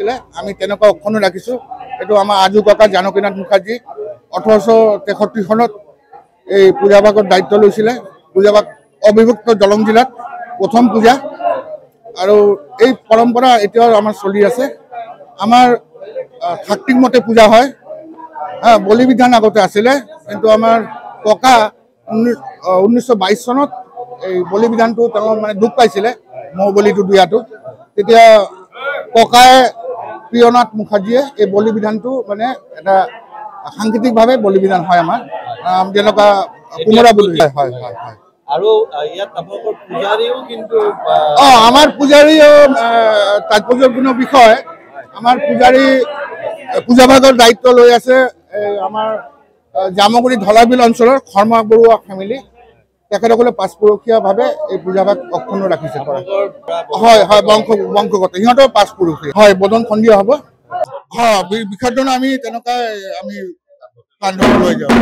আছিলে আমি তেনেকুৱা অক্ষুণ্ণ ৰাখিছোঁ। এইটো আমাৰ আজু ককা জানকীনাথ মুখাৰ্জী 1863 চনত এই পূজাভাগৰ দায়িত্ব লৈছিলে। পূজাভাগ অবিভক্ত দৰং জিলাত প্ৰথম পূজা আৰু এই পৰম্পৰা এতিয়াও আমাৰ চলি আছে। আমাৰ শাক্তিক মতে পূজা হয়। বলি বিধান আগতে আছিলে, কিন্তু আমাৰ ককা 1922 চনত এই বলি বিধানটো তেওঁ মানে দুখ পাইছিলে মৌ বলিটো দিয়াটো। তেতিয়া ককাই প্ৰিয়নাথ মুখাৰ্জীয়ে এই বলি বিধানটো মানে এটা সাংকেতিকভাৱে বলি বিধান হয় আমাৰ যেনেকুৱা কোমোৰা বলি হয়। আৰু ইয়াত আপোনালোকৰ পূজাৰীও কিন্তু আমাৰ পূজাৰীও তাৎপৰ্যপূৰ্ণ বিষয়। আমাৰ পূজাভাগৰ দায়িত্ব লৈ আছে আমাৰ জামুগুৰি ধলাবিল অঞ্চলৰ শৰ্মা বৰুৱা ফেমিলি। তেখেতসকলে পাঁচপুৰুষীয়াভাৱে এই পূজাভাগ অক্ষুণ্ণ ৰাখিছে। হয় বংশগত সিহঁতৰ পাঁচপুৰুষীয়া হয়। বদন সন্ধিয়া হ'ব। হয় বিসৰ্জন আমি তেনেকুৱাই আমি কান্ধত লৈ যাওঁ।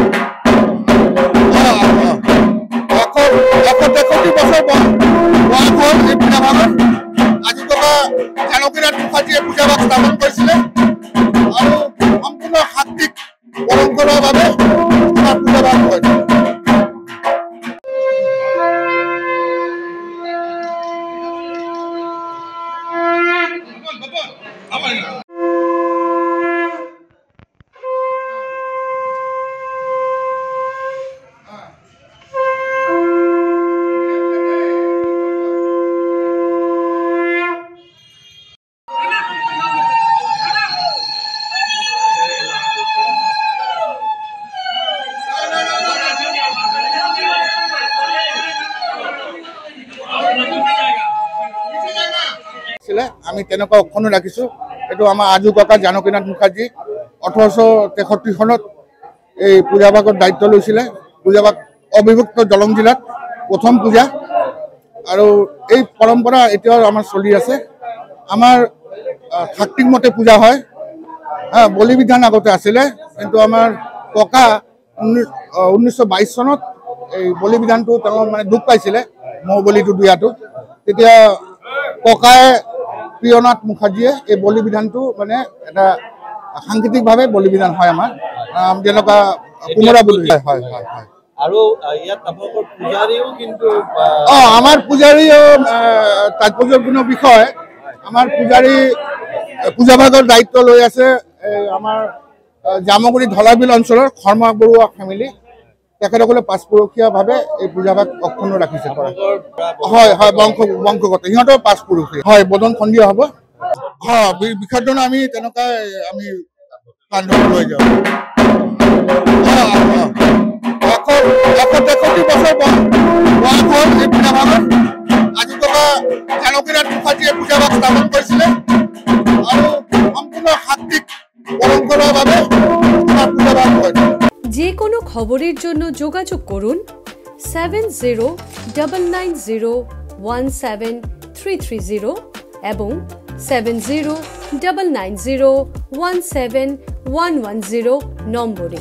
163 বছৰ বয়স হ'ল এই পূজাভাগৰ। আজু ককা জানকীনাথ মুখাৰ্জীয়ে পূজাভাগ স্থাপন কৰিছিলে আৰু সম্পূৰ্ণ শাক্তিক পৰম্পৰাৰ বাবে আমাৰ পূজাভাগ হয়। আমি তেনেকুৱা অক্ষুণ্ণ ৰাখিছোঁ। এইটো আমাৰ আজু ককা জানকীনাথ মুখাৰ্জী 1863 চনত এই পূজাভাগৰ দায়িত্ব লৈছিলে। পূজাভাগ অবিভক্ত দৰং জিলাত প্ৰথম পূজা আৰু এই পৰম্পৰা এতিয়াও আমাৰ চলি আছে। আমাৰ শাক্তিক মতে পূজা হয়। বলি বিধান আগতে আছিলে, কিন্তু আমাৰ ককা 1922 চনত এই বলি বিধানটো তেওঁ মানে দুখ পাইছিলে মৌ বলিটো দিয়াটো। তেতিয়া ককাই প্ৰিয়নাথ মুখাৰ্জীয়ে এই বলি বিধানটো মানে এটা সাংকেতিকভাৱে বলি বিধান হয় আমাৰ যেনেকুৱা কোমোৰা বলি হয়। আৰু ইয়াত আপোনালোকৰ পূজাৰীও কিন্তু আমাৰ পূজাৰীও তাৎপৰ্যপূৰ্ণ বিষয়। আমাৰ পূজাভাগৰ দায়িত্ব লৈ আছে আমাৰ জামুগুৰি ধলাবিল অঞ্চলৰ শৰ্মা বৰুৱা ফেমিলি। তেখেতসকলে পাঁচপুৰুষীয়াভাৱে এই পূজাভাগ অক্ষুণ্ণ ৰাখিছে। হয় বংশগত সিহঁতৰ পাঁচপুৰুষীয়া হয়। বদন সন্ধিয়া হ'ব। হয় বিসৰ্জন আমি তেনেকুৱাই আমি কান্ধত লৈ যাওঁ। 163 বছৰ বয়স হ'ল এই পূজাভাগৰ। আজু ককা জানকীনাথ মুখাৰ্জীয়ে পূজাভাগ স্থাপন কৰিছিলে আৰু সম্পূৰ্ণ শাক্তিক পৰম্পৰাৰ বাবে আমাৰ পূজাভাগ হয়। যে কোনো খবৰেৰ জন্য যোগাযোগ কৰুন 7099017330 এবং 7099017110 নম্বৰে।